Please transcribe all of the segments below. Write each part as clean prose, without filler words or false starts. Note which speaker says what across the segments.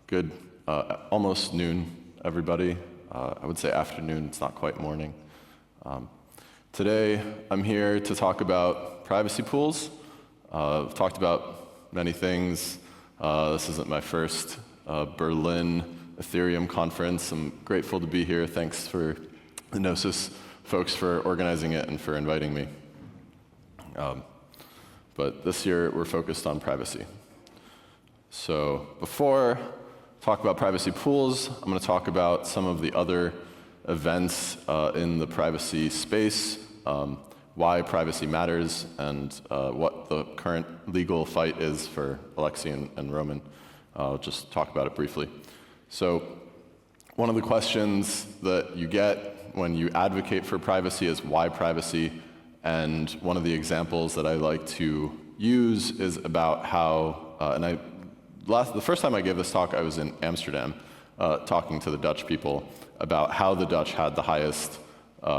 Speaker 1: Good, almost noon, everybody. I would say afternoon, it's not quite morning. Today, I'm here to talk about privacy pools. I've talked about many things. This isn't my first Berlin Ethereum conference. I'm grateful to be here. Thanks for the Gnosis folks for organizing it and for inviting me. But this year, we're focused on privacy. So before I talk about privacy pools, I'm going to talk about some of the other events in the privacy space, why privacy matters, and what the current legal fight is for Alexei and Roman. I'll just talk about it briefly. So one of the questions that you get when you advocate for privacy is why privacy? And one of the examples that I like to use is about how, the first time I gave this talk, I was in Amsterdam talking to the Dutch people about how the Dutch had the highest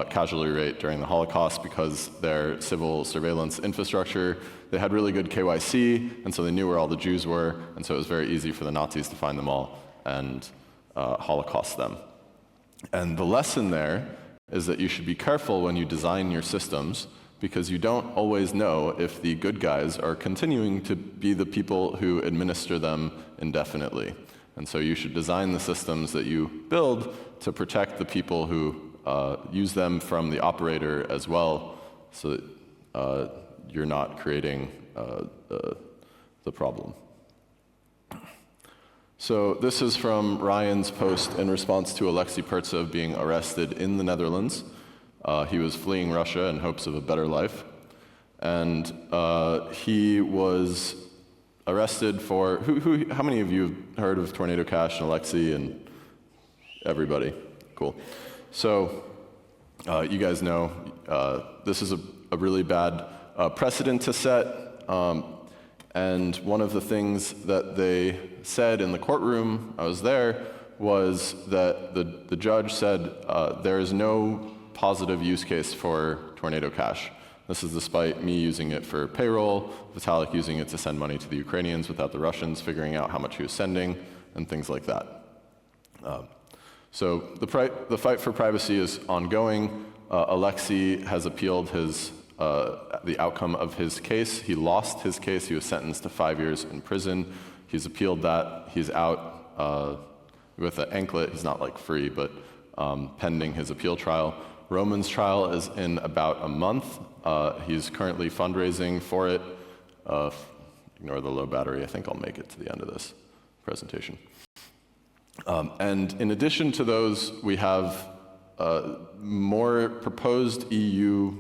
Speaker 1: casualty rate during the Holocaust because their civil surveillance infrastructure, they had really good KYC, and so they knew where all the Jews were, and so it was very easy for the Nazis to find them all and Holocaust them. And the lesson there is that you should be careful when you design your systems because you don't always know if the good guys are continuing to be the people who administer them indefinitely. And so you should design the systems that you build to protect the people who use them from the operator as well, so that you're not creating the problem. So this is from Ryan's post in response to Alexei Pertsev being arrested in the Netherlands. He was fleeing Russia in hopes of a better life. And he was arrested for, how many of you have heard of Tornado Cash and Alexei and everybody? Cool. So you guys know this is a really bad precedent to set. And one of the things that they said in the courtroom, I was there, was that the judge said there is no positive use case for Tornado Cash. This is despite me using it for payroll, Vitalik using it to send money to the Ukrainians without the Russians figuring out how much he was sending, and things like that. So the fight for privacy is ongoing. Alexei has appealed the outcome of his case. He lost his case. He was sentenced to 5 years in prison. He's appealed that. He's out with an anklet. He's not like free, but pending his appeal trial. Roman's trial is in about a month. He's currently fundraising for it. Ignore the low battery. I think I'll make it to the end of this presentation. And in addition to those, we have more proposed EU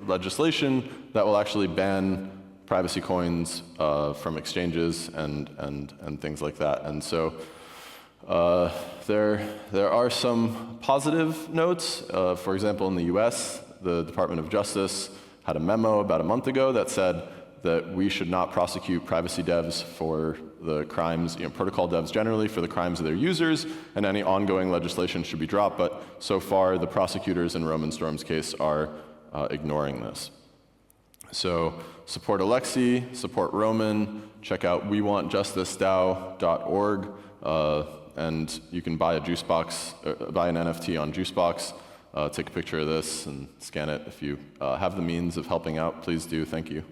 Speaker 1: legislation that will actually ban privacy coins from exchanges and things like that. And so there are some positive notes. For example, in the US, the Department of Justice had a memo about a month ago that said that we should not prosecute privacy devs for the crimes, protocol devs generally, for the crimes of their users, and any ongoing legislation should be dropped. But so far, the prosecutors in Roman Storm's case are ignoring this. So support Alexei, support Roman, check out wewantjusticedao.org, and you can buy a juice box, buy an NFT on Juicebox, take a picture of this and scan it. If you have the means of helping out, please do. Thank you.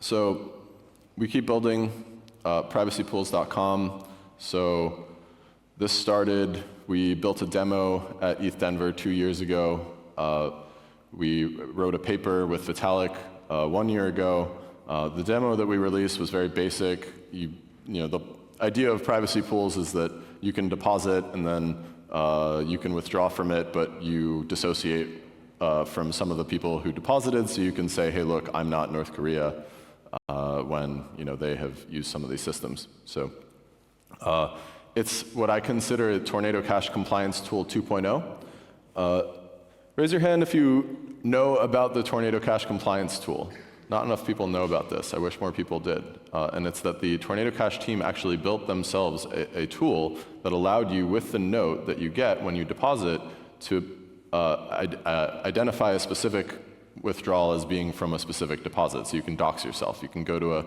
Speaker 1: So we keep building privacypools.com. So this started, we built a demo at ETH Denver 2 years ago. We wrote a paper with Vitalik 1 year ago. The demo that we released was very basic. The idea of privacy pools is that you can deposit and then you can withdraw from it, but you dissociate from some of the people who deposited, so you can say, hey, look, I'm not North Korea when they have used some of these systems. So it's what I consider a Tornado Cash Compliance Tool 2.0. Raise your hand if you know about the Tornado Cash Compliance Tool. Not enough people know about this. I wish more people did. And it's that the Tornado Cash team actually built themselves a tool that allowed you, with the note that you get when you deposit, to identify a specific withdrawal as being from a specific deposit, so you can dox yourself. You can go to a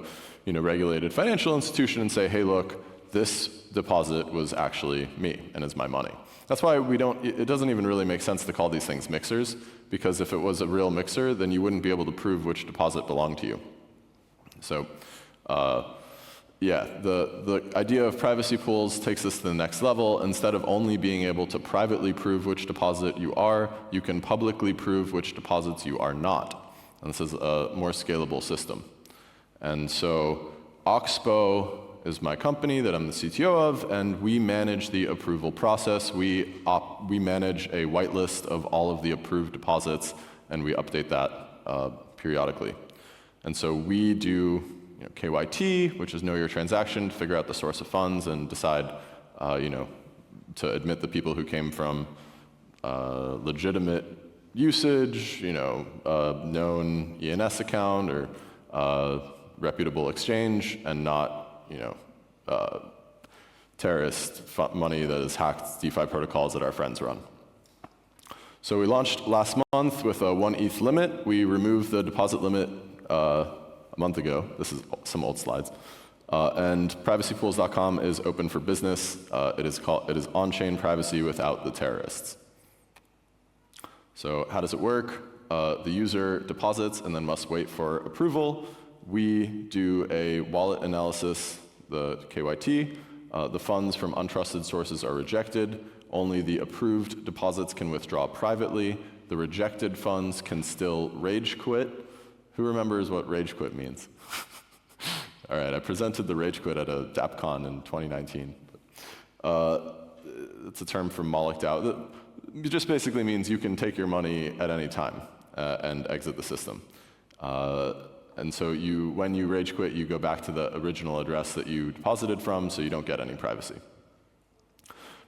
Speaker 1: regulated financial institution and say, hey, look, this deposit was actually me and is my money. That's why it doesn't even really make sense to call these things mixers, because if it was a real mixer, then you wouldn't be able to prove which deposit belonged to you. So yeah, the idea of privacy pools takes us to the next level. Instead of only being able to privately prove which deposit you are, you can publicly prove which deposits you are not. And this is a more scalable system. And so Oxbow is my company that I'm the CTO of, and we manage the approval process. We manage a whitelist of all of the approved deposits, and we update that periodically. And so we do KYT, which is know your transaction, to figure out the source of funds and decide, to admit the people who came from legitimate usage, known ENS account or reputable exchange, and not, terrorist money that has hacked DeFi protocols that our friends run. So we launched last month with a 1 ETH limit. We removed the deposit limit a month ago. This is some old slides. And privacypools.com is open for business. It is on-chain privacy without the terrorists. So how does it work? The user deposits and then must wait for approval. We do a wallet analysis, the KYT. The funds from untrusted sources are rejected. Only the approved deposits can withdraw privately. The rejected funds can still rage quit. Who remembers what rage quit means? All right, I presented the rage quit at a DappCon in 2019. It's a term from Moloch DAO. It just basically means you can take your money at any time and exit the system. And so when you rage quit, you go back to the original address that you deposited from, so you don't get any privacy.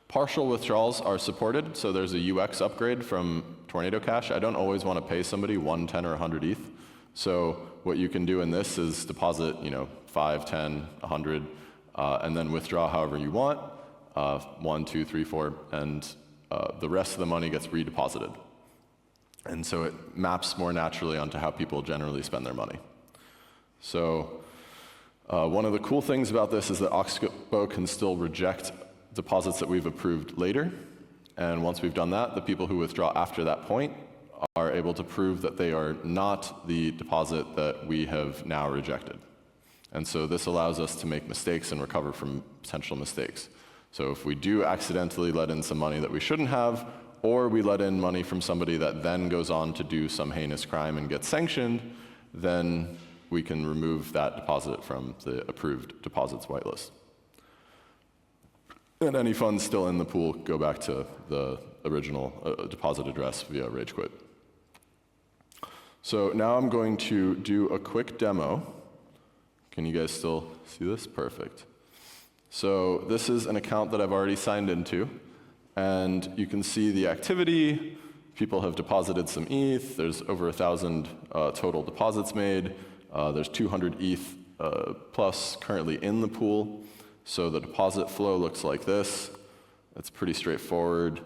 Speaker 1: Partial withdrawals are supported, so there's a UX upgrade from Tornado Cash. I don't always want to pay somebody 1, 10, or 100 ETH. So what you can do in this is deposit, 5, 10, 100, and then withdraw however you want, 1, 2, 3, 4, and the rest of the money gets redeposited. And so it maps more naturally onto how people generally spend their money. So one of the cool things about this is that Oxbow can still reject deposits that we've approved later. And once we've done that, the people who withdraw after that point are able to prove that they are not the deposit that we have now rejected. And so this allows us to make mistakes and recover from potential mistakes. So if we do accidentally let in some money that we shouldn't have, or we let in money from somebody that then goes on to do some heinous crime and gets sanctioned, then we can remove that deposit from the approved deposits whitelist. And any funds still in the pool go back to the original deposit address via rage quit. So now I'm going to do a quick demo. Can you guys still see this? Perfect. So this is an account that I've already signed into. And you can see the activity. People have deposited some ETH. There's over 1,000 total deposits made. There's 200 ETH plus currently in the pool. So the deposit flow looks like this. It's pretty straightforward.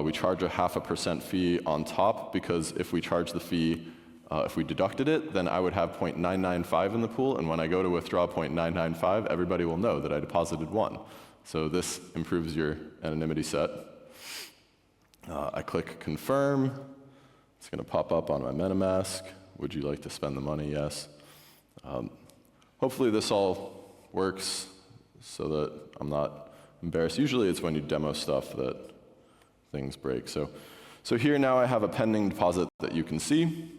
Speaker 1: We charge a 0.5% fee on top, because if we charge the fee, if we deducted it, then I would have 0.995 in the pool. And when I go to withdraw 0.995, everybody will know that I deposited 1. So this improves your anonymity set. I click confirm. It's going to pop up on my MetaMask. Would you like to spend the money? Yes. Hopefully this all works so that I'm not embarrassed. Usually it's when you demo stuff that things break. So here now I have a pending deposit that you can see.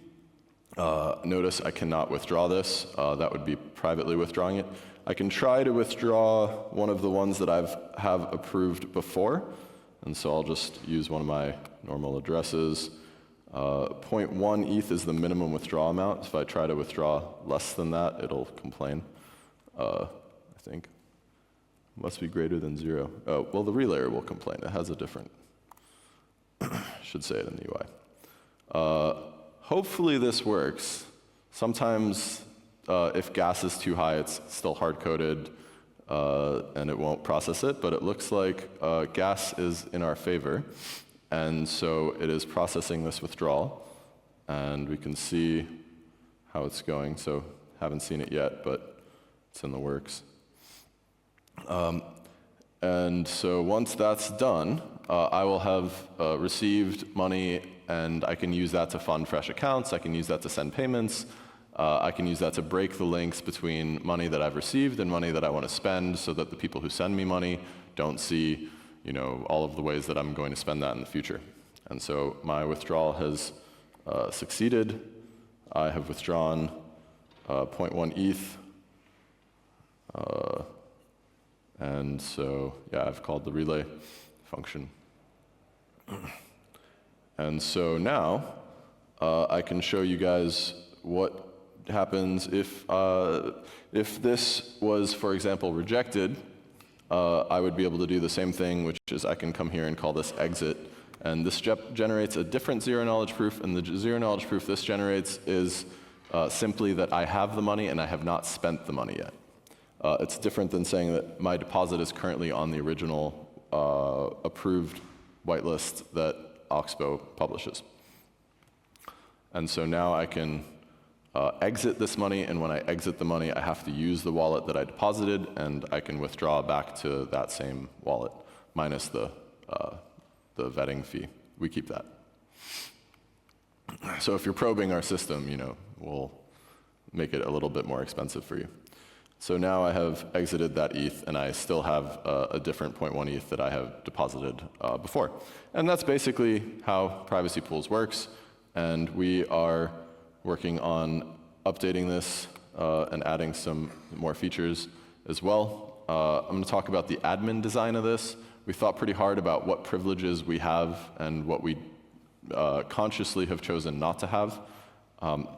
Speaker 1: Notice I cannot withdraw this. That would be privately withdrawing it. I can try to withdraw one of the ones that have approved before. And so I'll just use one of my normal addresses. 0.1 ETH is the minimum withdrawal amount. If I try to withdraw less than that, it'll complain, I think. Must be greater than 0. Oh, well, the relayer will complain. It has a different, should say it in the UI. Hopefully this works. Sometimes if gas is too high, it's still hard-coded and it won't process it, but it looks like gas is in our favor. And so it is processing this withdrawal. and we can see how it's going. So haven't seen it yet, but it's in the works. And so once that's done, I will have received money, and I can use that to fund fresh accounts. I can use that to send payments. I can use that to break the links between money that I've received and money that I want to spend, so that the people who send me money don't see, all of the ways that I'm going to spend that in the future. And so my withdrawal has succeeded. I have withdrawn 0.1 ETH. And so, yeah, I've called the relay function. And so now I can show you guys what happens if this was, for example, rejected. I would be able to do the same thing, which is I can come here and call this exit. And this generates a different zero-knowledge proof. And the zero-knowledge proof this generates is simply that I have the money and I have not spent the money yet. It's different than saying that my deposit is currently on the original approved whitelist that Oxbow publishes. And so now I can exit this money, and when I exit the money, I have to use the wallet that I deposited, and I can withdraw back to that same wallet, minus the vetting fee. We keep that. So if you're probing our system, we'll make it a little bit more expensive for you. So now I have exited that ETH, and I still have a different 0.1 ETH that I have deposited before. And that's basically how privacy pools works. And we are working on updating this and adding some more features as well. I'm going to talk about the admin design of this. We thought pretty hard about what privileges we have and what we consciously have chosen not to have.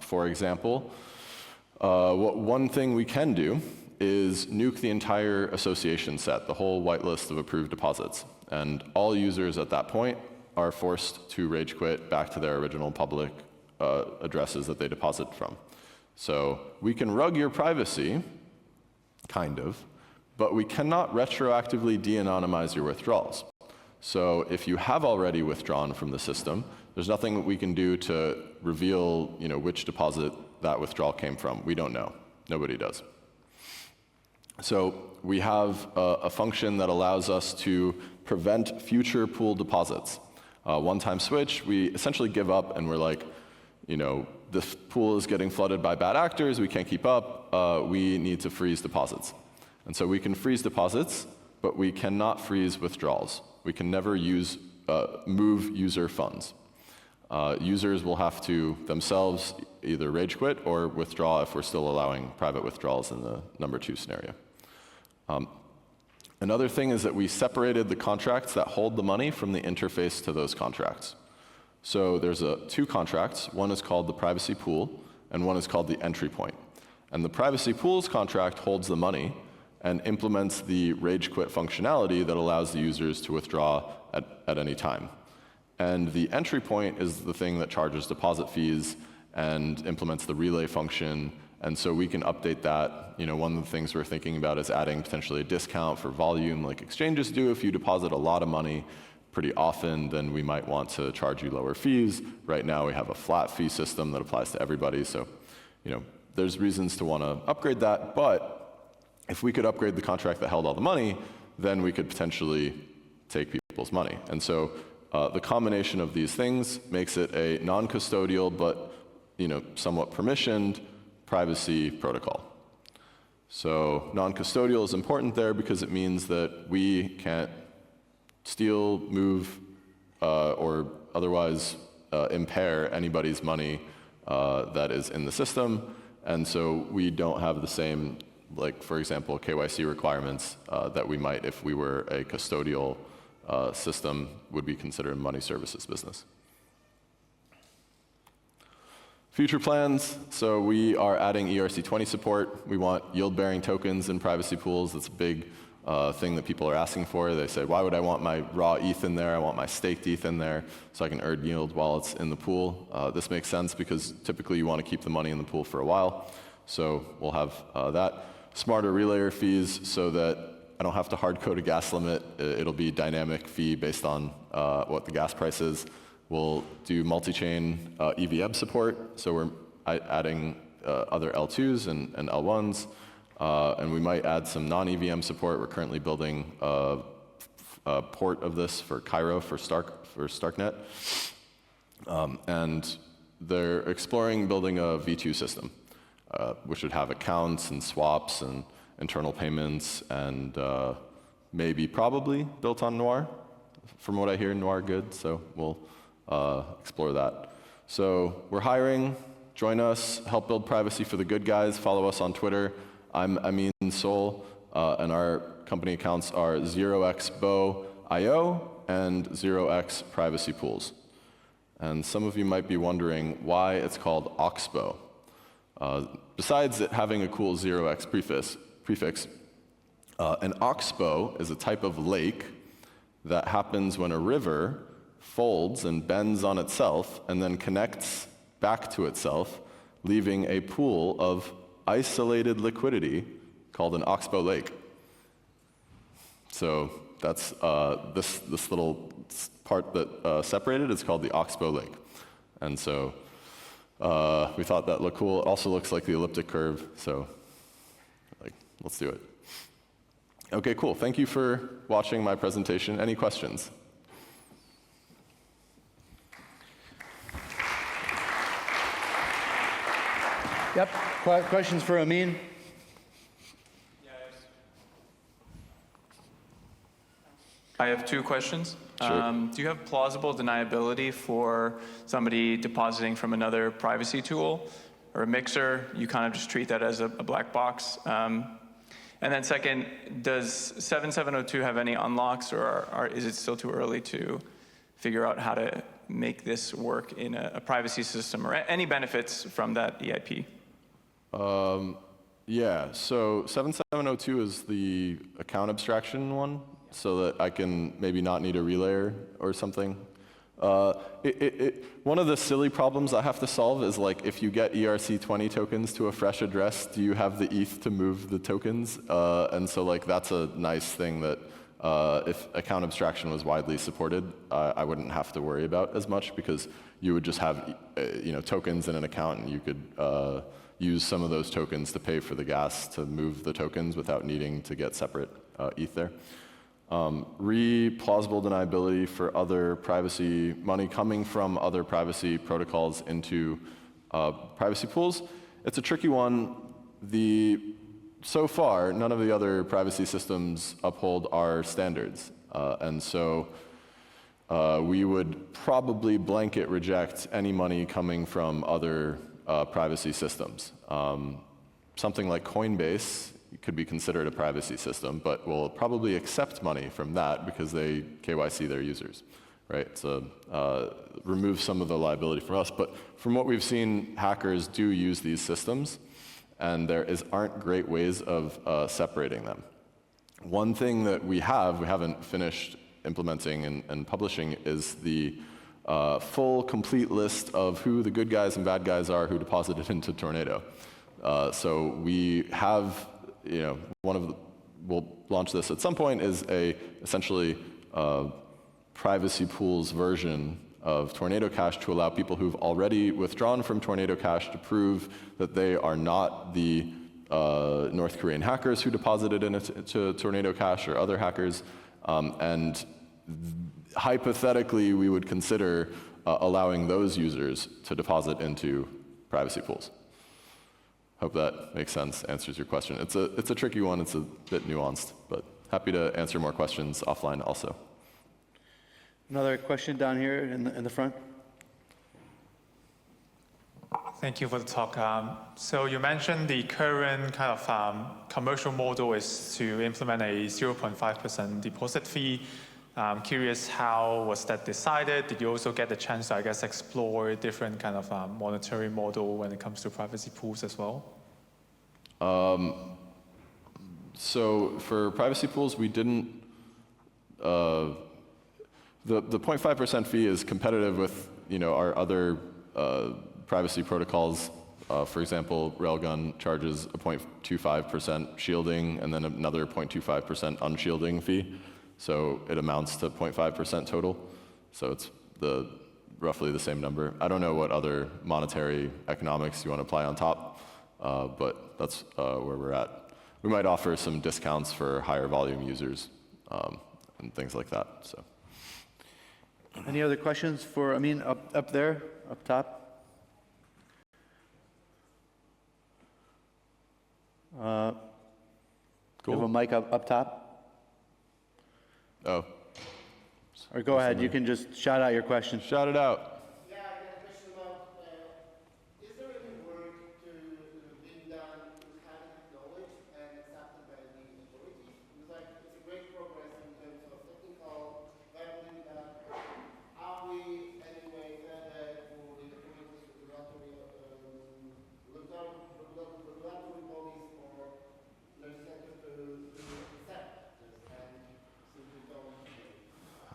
Speaker 1: For example, one thing we can do is nuke the entire association set, the whole whitelist of approved deposits. And all users at that point are forced to rage quit back to their original public addresses that they deposit from. So we can rug your privacy, kind of, but we cannot retroactively de-anonymize your withdrawals. So if you have already withdrawn from the system, there's nothing we can do to reveal, which deposit that withdrawal came from. We don't know. Nobody does. So we have a function that allows us to prevent future pool deposits. One-time switch, we essentially give up, and we're like, this pool is getting flooded by bad actors. We can't keep up. We need to freeze deposits. And so we can freeze deposits, but we cannot freeze withdrawals. We can never move user funds. Users will have to themselves either rage quit or withdraw if we're still allowing private withdrawals in the number 2 scenario. Another thing is that we separated the contracts that hold the money from the interface to those contracts. So there's 2 contracts. One is called the privacy pool, and one is called the entry point. And the privacy pool's contract holds the money and implements the rage quit functionality that allows the users to withdraw at any time. And the entry point is the thing that charges deposit fees and implements the relay function. And so we can update that. One of the things we're thinking about is adding potentially a discount for volume like exchanges do. If you deposit a lot of money pretty often, then we might want to charge you lower fees. Right now we have a flat fee system that applies to everybody. So, there's reasons to want to upgrade that. But if we could upgrade the contract that held all the money, then we could potentially take people's money. And so the combination of these things makes it a non-custodial but somewhat permissioned privacy protocol. So non-custodial is important there because it means that we can't steal, move, or otherwise impair anybody's money that is in the system. And so we don't have the same, for example, KYC requirements that we might if we were a custodial system would be considered a money services business. Future plans, so we are adding ERC20 support. We want yield-bearing tokens in privacy pools. That's a big thing that people are asking for. They say, why would I want my raw ETH in there? I want my staked ETH in there so I can earn yield wallets in the pool. This makes sense because typically you want to keep the money in the pool for a while. So we'll have that. Smarter relayer fees so that I don't have to hard code a gas limit. It'll be dynamic fee based on what the gas price is. We'll do multi-chain EVM support, so we're adding other L2s and L1s, and we might add some non-EVM support. We're currently building a port of this for Cairo for Starknet, and they're exploring building a V2 system, which would have accounts and swaps and internal payments, and maybe probably built on Noir. From what I hear, Noir good, so we'll explore that. So we're hiring. Join us. Help build privacy for the good guys. Follow us on Twitter. I'm Ameen Sol, and our company accounts are 0xbo.io and 0x Privacy Pools. And some of you might be wondering why it's called Oxbow. Besides it having a cool 0x prefix, an oxbow is a type of lake that happens when a river folds and bends on itself and then connects back to itself, leaving a pool of isolated liquidity called an oxbow lake. So that's this little part that separated is called the oxbow lake. And so we thought that looked cool. It also looks like the elliptic curve, so let's do it. Okay, cool. Thank you for watching my presentation. Any questions?
Speaker 2: Yep. Questions for Ameen?
Speaker 3: Yes. I have two questions.
Speaker 1: Sure.
Speaker 3: Do you have plausible deniability for somebody depositing from another privacy tool or a mixer? You kind of just treat that as a black box. And then second, does 7702 have any unlocks, or is it still too early to figure out how to make this work in a privacy system, or any benefits from that EIP?
Speaker 1: Yeah, so 7702 is the account abstraction one, so that I can maybe not need a relayer or something. One of the silly problems I have to solve is like, if you get ERC20 tokens to a fresh address, do you have the ETH to move the tokens? And so like that's a nice thing that if account abstraction was widely supported, I wouldn't have to worry about as much, because you would just have tokens in an account, and you could use some of those tokens to pay for the gas to move the tokens without needing to get separate ETH there. Plausible deniability for other privacy, money coming from other privacy protocols into privacy pools. It's a tricky one. So far, none of the other privacy systems uphold our standards. And so we would probably blanket reject any money coming from other privacy systems. Something like Coinbase could be considered a privacy system, but will probably accept money from that because they KYC their users, right? So remove some of the liability from us. But from what we've seen, hackers do use these systems, and aren't great ways of separating them. One thing that we haven't finished implementing and publishing is the full, complete list of who the good guys and bad guys are who deposited into Tornado. So we have, we'll launch this at some point, is essentially privacy pools version of Tornado Cash to allow people who've already withdrawn from Tornado Cash to prove that they are not the North Korean hackers who deposited into Tornado Cash or other hackers. And hypothetically, we would consider allowing those users to deposit into privacy pools. Hope that makes sense, answers your question. It's a tricky one, it's a bit nuanced, but happy to answer more questions offline also.
Speaker 2: Another question down here in the front.
Speaker 4: Thank you for the talk. So you mentioned the current kind of commercial model is to implement a 0.5% deposit fee. I'm curious, how was that decided? Did you also get the chance to, I guess, explore different kind of monetary model when it comes to privacy pools as well?
Speaker 1: So for privacy pools, we didn't. The 0.5% fee is competitive with our other privacy protocols. For example, Railgun charges a 0.25% shielding and then another 0.25% unshielding fee. So it amounts to 0.5% total. So it's roughly the same number. I don't know what other monetary economics you want to apply on top, but that's where we're at. We might offer some discounts for higher volume users and things like that. So,
Speaker 2: Any other questions for Ameen up there, up top? You have a mic up top?
Speaker 1: oh,
Speaker 2: Or go ahead, you can just shout out your question.
Speaker 1: shout it out.
Speaker 5: Yeah, I got a question about, is there any work to being done to have it acknowledged and accepted by the authorities? It's like, it's a great progress in terms of technical viability, but are we anyway further for the authorities, regulatory bodies or legislators to accept this and simply don't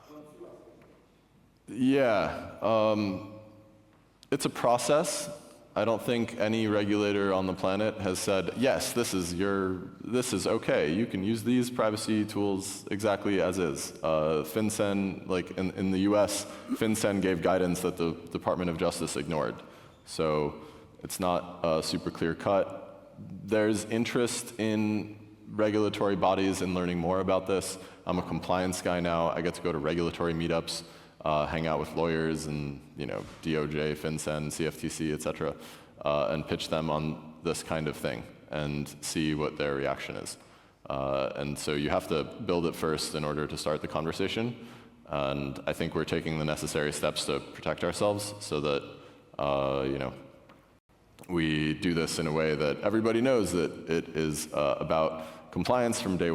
Speaker 5: sue us?
Speaker 1: Yeah, it's a process. I don't think any regulator on the planet has said, yes, this is okay. You can use these privacy tools exactly as is. FinCEN, like in the US, FinCEN gave guidance that the Department of Justice ignored. So it's not super clear cut. There's interest in regulatory bodies in learning more about this. I'm a compliance guy now. I get to go to regulatory meetups, hang out with lawyers and DOJ, FinCEN, CFTC, et cetera, and pitch them on this kind of thing and see what their reaction is. And so you have to build it first in order to start the conversation. And I think we're taking the necessary steps to protect ourselves so that we do this in a way that everybody knows that it is about compliance from day one.